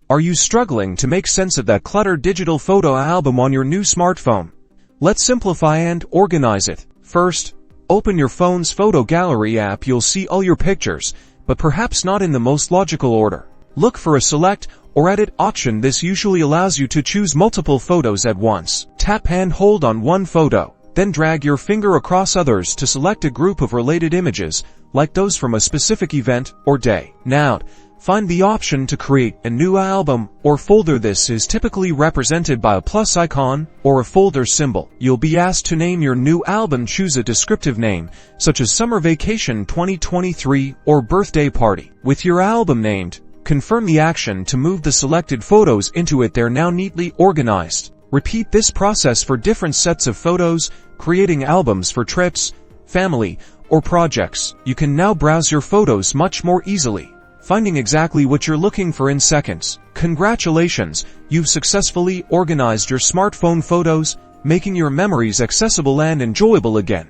Are you struggling to make sense of that cluttered digital photo album on your new smartphone? Let's simplify and organize it. First, open your phone's photo gallery app. You'll see all your pictures, but perhaps not in the most logical order. Look for a select or edit option. This usually allows you to choose multiple photos at once. Tap and hold on one photo, then drag your finger across others to select a group of related images, like those from a specific event or day. Now, find the option to create a new album or folder. This is typically represented by a plus icon or a folder symbol. You'll be asked to name your new album. Choose a descriptive name, such as Summer Vacation 2023 or Birthday Party. With your album named, confirm the action to move the selected photos into it. They're now neatly organized. Repeat this process for different sets of photos, creating albums for trips, family, or projects. You can now browse your photos much more easily, finding exactly what you're looking for in seconds. Congratulations, you've successfully organized your smartphone photos, making your memories accessible and enjoyable again.